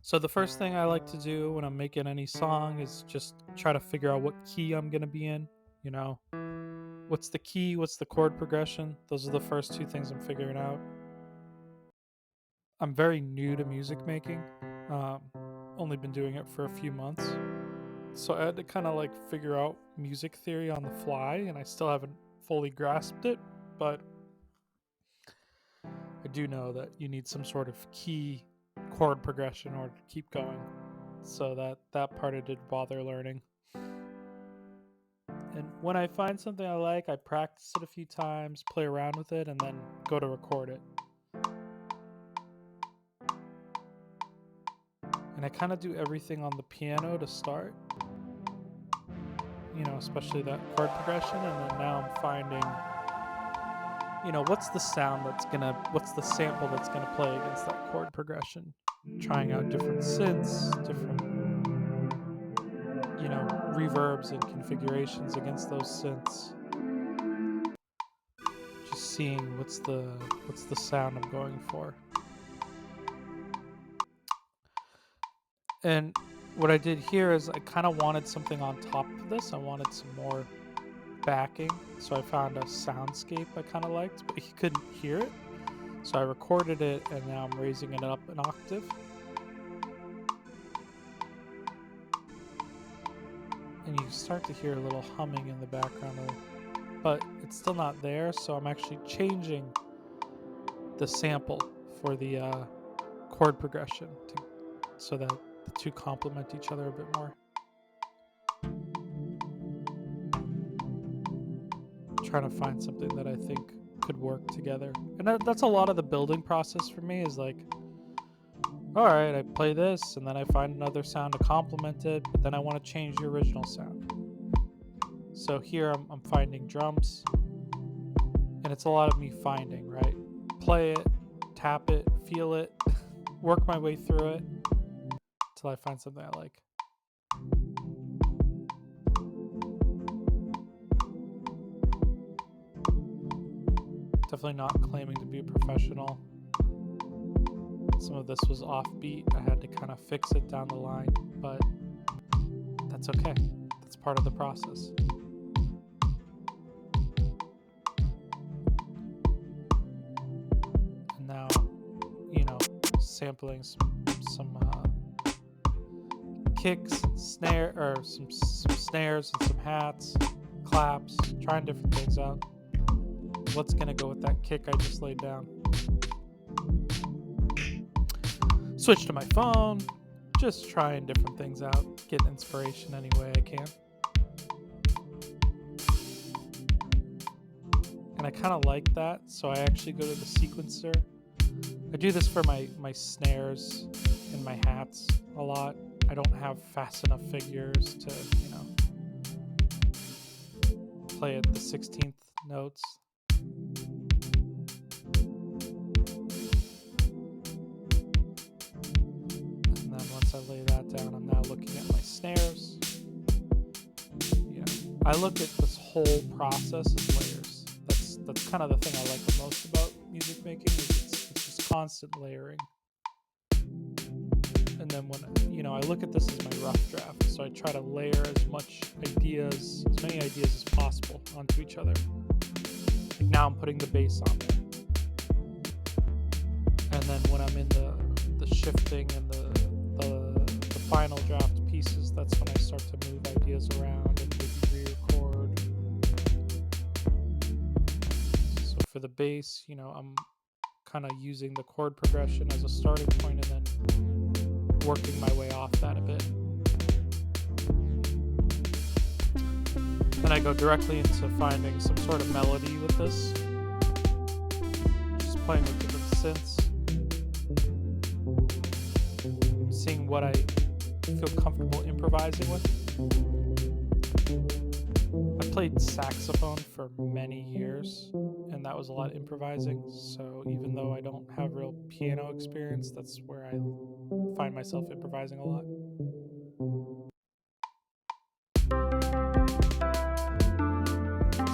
So the first thing I like to do when I'm making any song is just try to figure out what key I'm gonna be in. You know, what's the key? What's the chord progression? Those are the first two things I'm figuring out. I'm very new to music making. Um, Only been doing it for a few months, so I had to kind of like figure out music theory on the fly, and I still haven't fully grasped it. But I do know that you need some sort of key chord progression in order to keep going. So that part I did bother learning. And when I find something I like, I practice it a few times, play around with it, and then go to record it. And I kind of do everything on the piano to start, especially that chord progression. And then now I'm finding, what's the what's the sample that's gonna play against that chord progression? Trying out different synths, different, reverbs and configurations against those synths. Just seeing what's the sound I'm going for. And what I did here is I kind of wanted something on top of this. I wanted some more backing. So I found a soundscape I kind of liked, but you couldn't hear it. So I recorded it and now I'm raising it up an octave. And you start to hear a little humming in the background, but it's still not there. So I'm actually changing the sample for the chord progression so that the two complement each other a bit more. Trying to find something that I think could work together. And that's a lot of the building process for me is like, all right, I play this and then I find another sound to complement it, but then I want to change the original sound. So here I'm finding drums, and it's a lot of me finding, right? Play it, tap it, feel it, work my way through it until I find something I like. Definitely not claiming to be a professional. Some of this was offbeat. I had to kind of fix it down the line, but that's okay. That's part of the process. And now, sampling some kicks, and some snares and some hats, claps, trying different things out. What's gonna go with that kick I just laid down? Switch to my phone, just trying different things out, getting inspiration any way I can. And I kind of like that, so I actually go to the sequencer. I do this for my snares and my hats a lot. I don't have fast enough figures to, play at the 16th notes. And then once I lay that down, I'm now looking at my snares. I look at this whole process as layers. That's kind of the thing I like the most about music making is it's just constant layering. And then when I look at this as my rough draft, so I try to layer as many ideas as possible onto each other. Like now I'm putting the bass on there, and then when I'm in the shifting and the final draft pieces, that's when I start to move ideas around and maybe re-record. So for the bass, I'm kind of using the chord progression as a starting point and then working my way off that a bit. Then I go directly into finding some sort of melody with this. Just playing with different synths. Seeing what I feel comfortable improvising with. I played saxophone for many years, and that was a lot of improvising. So even though I don't have real piano experience, that's where I find myself improvising a lot.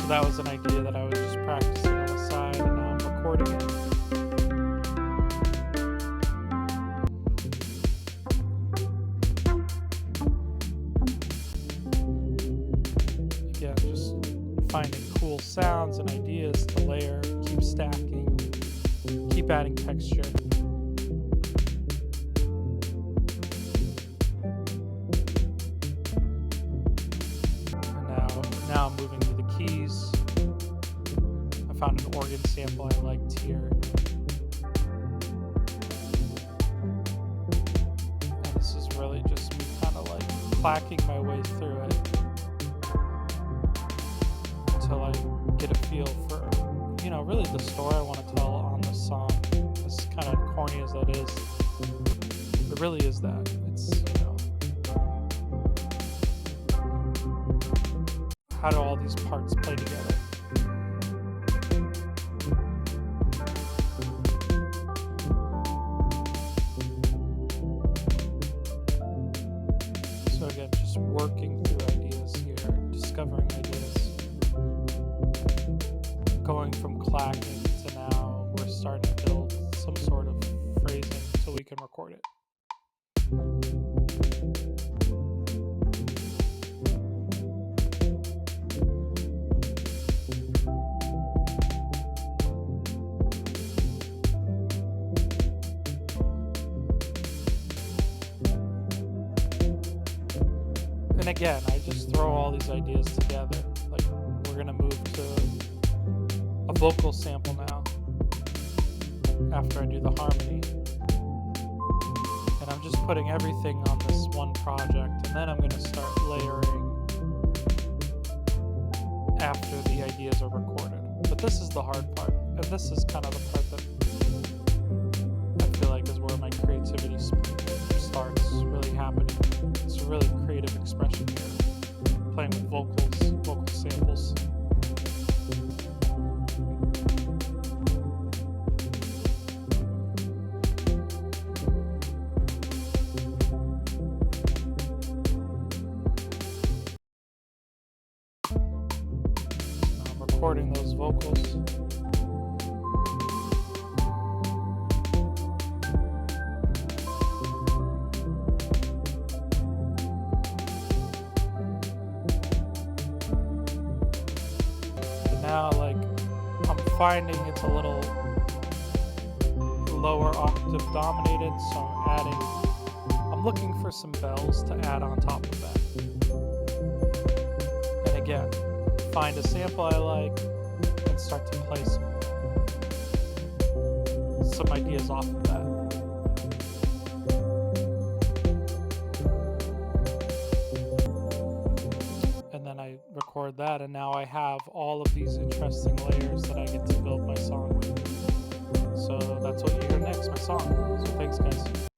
So that was an idea that I was just practicing on the side, and now I'm recording it. finding cool sounds and ideas to layer, keep stacking, keep adding texture. And now I'm moving to the keys. I found an organ sample I liked here. And this is really just me kind of like clacking my way through it until I get a feel for, really the story I want to tell on this song. As kind of corny as that is, it really is that. It's, how do all these parts play together? So again, just working through ideas here, discovering ideas. Going from clacking to now we're starting to build some sort of phrasing so we can record it. And again, I just throw all these ideas together. Like, we're gonna move to a vocal sample now after I do the harmony. And I'm just putting everything on this one project, and then I'm gonna start layering after the ideas are recorded. But this is the hard part, and this is kind of the part that I feel like is where my creativity starts really happening. It's a really creative expression here, playing with vocal samples. I'm recording those vocals. Now, like, I'm finding it's a little lower octave dominated, so I'm looking for some bells to add on top of that. And again, find a sample I like and start to play some ideas off of that. And then I record that, and now I have all of these interesting layers that I get to build my song with. So that's what you hear next, my song. So thanks, guys.